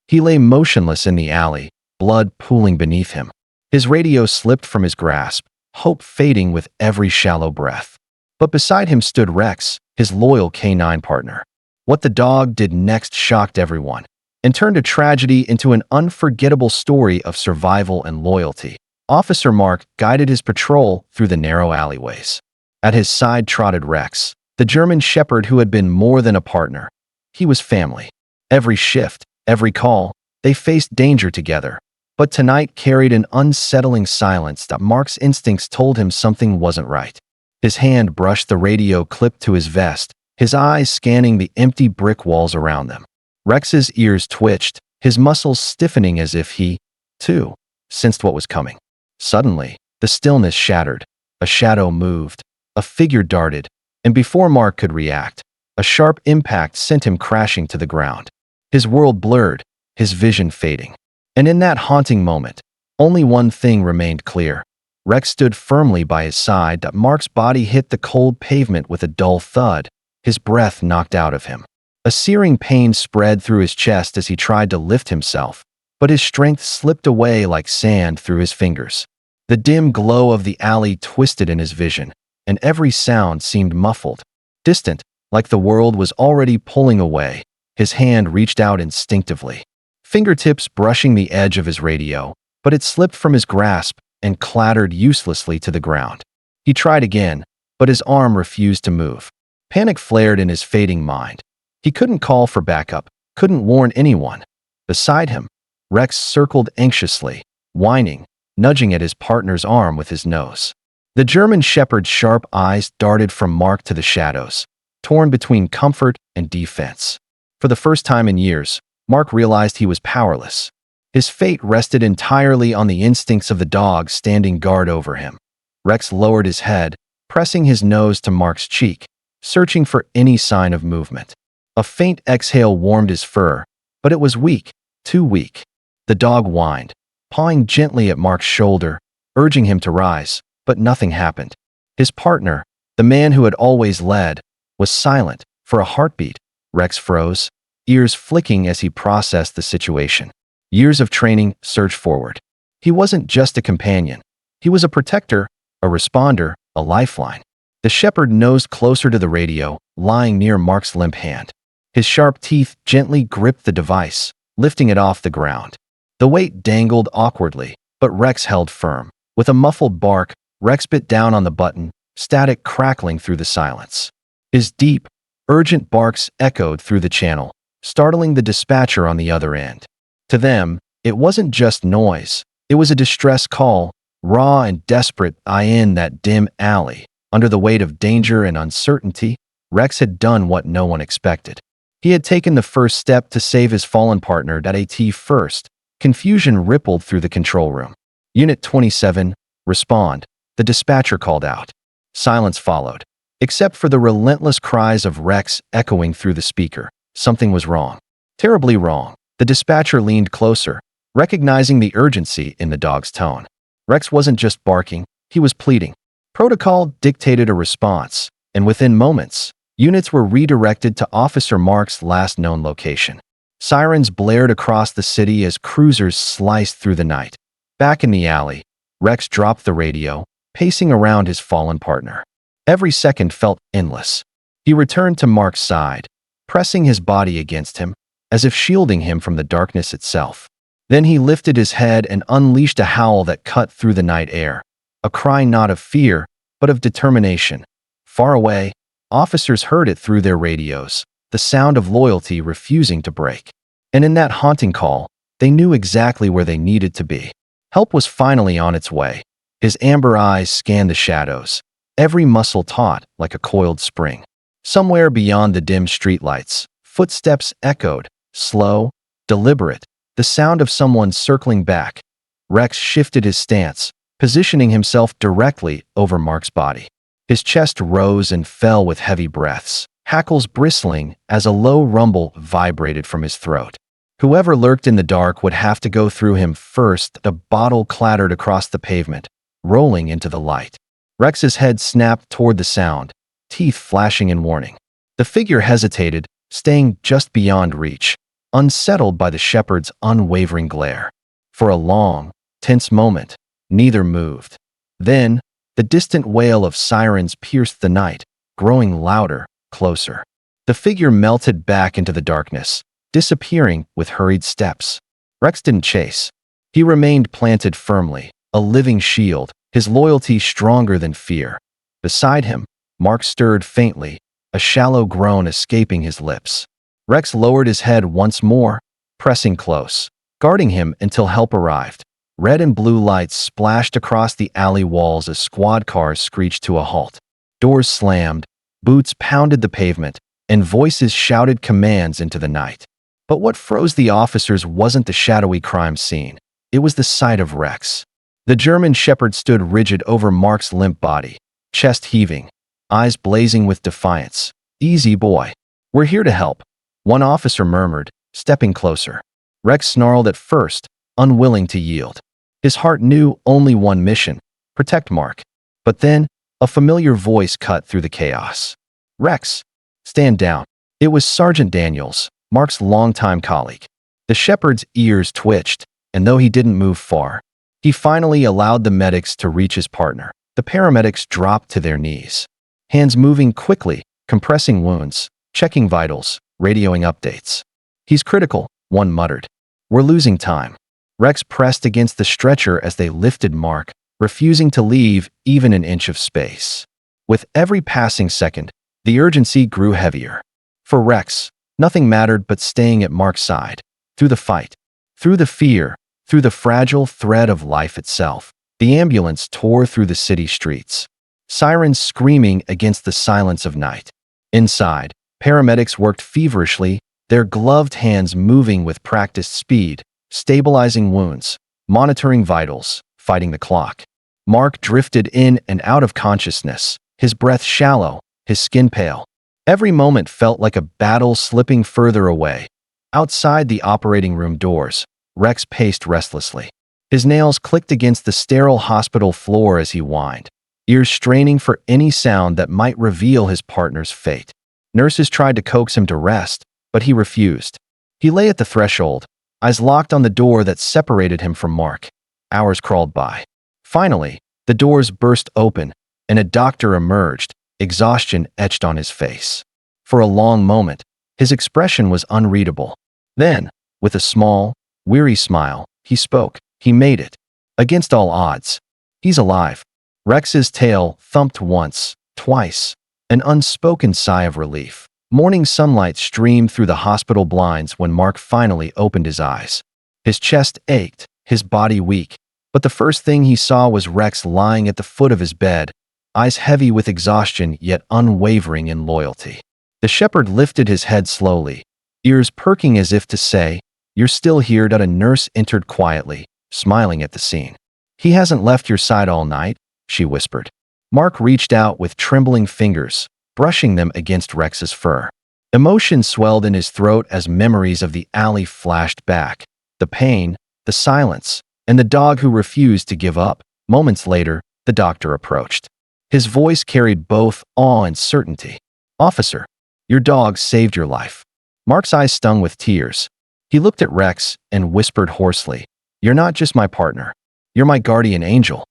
He lay motionless in the alley, blood pooling beneath him. His radio slipped from his grasp, hope fading with every shallow breath. But beside him stood Rex, his loyal canine partner. What the dog did next shocked everyone and turned a tragedy into an unforgettable story of survival and loyalty. Officer Mark guided his patrol through the narrow alleyways. At his side trotted Rex, the German shepherd who had been more than a partner. He was family. Every shift, every call, they faced danger together. But tonight carried an unsettling silence that Mark's instincts told him something wasn't right. His hand brushed the radio clipped to his vest, his eyes scanning the empty brick walls around them. Rex's ears twitched, his muscles stiffening as if he, too, sensed what was coming. Suddenly, the stillness shattered. A shadow moved, a figure darted, and before Mark could react, a sharp impact sent him crashing to the ground. His world blurred, his vision fading. And in that haunting moment, only one thing remained clear. Rex stood firmly by his side. Mark's body hit the cold pavement with a dull thud, his breath knocked out of him. A searing pain spread through his chest as he tried to lift himself, but his strength slipped away like sand through his fingers. The dim glow of the alley twisted in his vision, and every sound seemed muffled, distant, like the world was already pulling away. His hand reached out instinctively, fingertips brushing the edge of his radio, but it slipped from his grasp and clattered uselessly to the ground. He tried again, but his arm refused to move. Panic flared in his fading mind. He couldn't call for backup, couldn't warn anyone. Beside him, Rex circled anxiously, whining, nudging at his partner's arm with his nose. The German shepherd's sharp eyes darted from Mark to the shadows, torn between comfort and defense. For the first time in years, Mark realized he was powerless. His fate rested entirely on the instincts of the dog standing guard over him. Rex lowered his head, pressing his nose to Mark's cheek, searching for any sign of movement. A faint exhale warmed his fur, but it was weak, too weak. The dog whined, pawing gently at Mark's shoulder, urging him to rise, but nothing happened. His partner, the man who had always led, was silent. For a heartbeat, Rex froze, ears flicking as he processed the situation. Years of training surged forward. He wasn't just a companion. He was a protector, a responder, a lifeline. The shepherd nosed closer to the radio, lying near Mark's limp hand. His sharp teeth gently gripped the device, lifting it off the ground. The weight dangled awkwardly, but Rex held firm. With a muffled bark, Rex bit down on the button, static crackling through the silence. His deep, urgent barks echoed through the channel, startling the dispatcher on the other end. To them, it wasn't just noise. It was a distress call, raw and desperate. In that dim alley, under the weight of danger and uncertainty, Rex had done what no one expected. He had taken the first step to save his fallen partner. At first, confusion rippled through the control room. Unit 27, respond, the dispatcher called out. Silence followed, except for the relentless cries of Rex echoing through the speaker. Something was wrong. Terribly wrong. The dispatcher leaned closer, recognizing the urgency in the dog's tone. Rex wasn't just barking, he was pleading. Protocol dictated a response, and within moments, units were redirected to Officer Mark's last known location. Sirens blared across the city as cruisers sliced through the night. Back in the alley, Rex dropped the radio, pacing around his fallen partner. Every second felt endless. He returned to Mark's side, pressing his body against him, as if shielding him from the darkness itself. Then he lifted his head and unleashed a howl that cut through the night air, a cry not of fear, but of determination. Far away, officers heard it through their radios, the sound of loyalty refusing to break. And in that haunting call, they knew exactly where they needed to be. Help was finally on its way. His amber eyes scanned the shadows, every muscle taut like a coiled spring. Somewhere beyond the dim streetlights, footsteps echoed, slow, deliberate, the sound of someone circling back. Rex shifted his stance, positioning himself directly over Mark's body. His chest rose and fell with heavy breaths, hackles bristling as a low rumble vibrated from his throat. Whoever lurked in the dark would have to go through him first. The bottle clattered across the pavement, rolling into the light. Rex's head snapped toward the sound, teeth flashing in warning. The figure hesitated, staying just beyond reach. unsettled by the shepherd's unwavering glare. For a long, tense moment, neither moved. Then, the distant wail of sirens pierced the night, growing louder, closer. The figure melted back into the darkness, disappearing with hurried steps. Rex didn't chase. He remained planted firmly, a living shield, his loyalty stronger than fear. Beside him, Mark stirred faintly, a shallow groan escaping his lips. Rex lowered his head once more, pressing close, guarding him until help arrived. Red and blue lights splashed across the alley walls as squad cars screeched to a halt. Doors slammed, boots pounded the pavement, and voices shouted commands into the night. But what froze the officers wasn't the shadowy crime scene. It was the sight of Rex. The German shepherd stood rigid over Mark's limp body, chest heaving, eyes blazing with defiance. "Easy, boy. We're here to help," one officer murmured, stepping closer. Rex snarled at first, unwilling to yield. His heart knew only one mission: protect Mark. But then, a familiar voice cut through the chaos. "Rex, stand down." It was Sergeant Daniels, Mark's longtime colleague. The shepherd's ears twitched, and though he didn't move far, he finally allowed the medics to reach his partner. The paramedics dropped to their knees, hands moving quickly, compressing wounds, checking vitals, radioing updates. "He's critical," one muttered. "We're losing time." Rex pressed against the stretcher as they lifted Mark, refusing to leave even an inch of space. With every passing second, the urgency grew heavier. For Rex, nothing mattered but staying at Mark's side, through the fight, through the fear, through the fragile thread of life itself. The ambulance tore through the city streets, sirens screaming against the silence of night. Inside, paramedics worked feverishly, their gloved hands moving with practiced speed, stabilizing wounds, monitoring vitals, fighting the clock. Mark drifted in and out of consciousness, his breath shallow, his skin pale. Every moment felt like a battle slipping further away. Outside the operating room doors, Rex paced restlessly. His nails clicked against the sterile hospital floor as he whined, ears straining for any sound that might reveal his partner's fate. Nurses tried to coax him to rest, but he refused. He lay at the threshold, eyes locked on the door that separated him from Mark. Hours crawled by. Finally, the doors burst open, and a doctor emerged, exhaustion etched on his face. For a long moment, his expression was unreadable. Then, with a small, weary smile, he spoke. "He made it. Against all odds. He's alive." Rex's tail thumped once, twice, an unspoken sigh of relief. Morning sunlight streamed through the hospital blinds when Mark finally opened his eyes. His chest ached, his body weak, but the first thing he saw was Rex lying at the foot of his bed, eyes heavy with exhaustion yet unwavering in loyalty. The shepherd lifted his head slowly, ears perking as if to say, "You're still here." A nurse entered quietly, smiling at the scene. "He hasn't left your side all night," she whispered. Mark reached out with trembling fingers, brushing them against Rex's fur. Emotion swelled in his throat as memories of the alley flashed back. The pain, the silence, and the dog who refused to give up. Moments later, the doctor approached. His voice carried both awe and certainty. "Officer, your dog saved your life." Mark's eyes stung with tears. He looked at Rex and whispered hoarsely, "You're not just my partner. You're my guardian angel."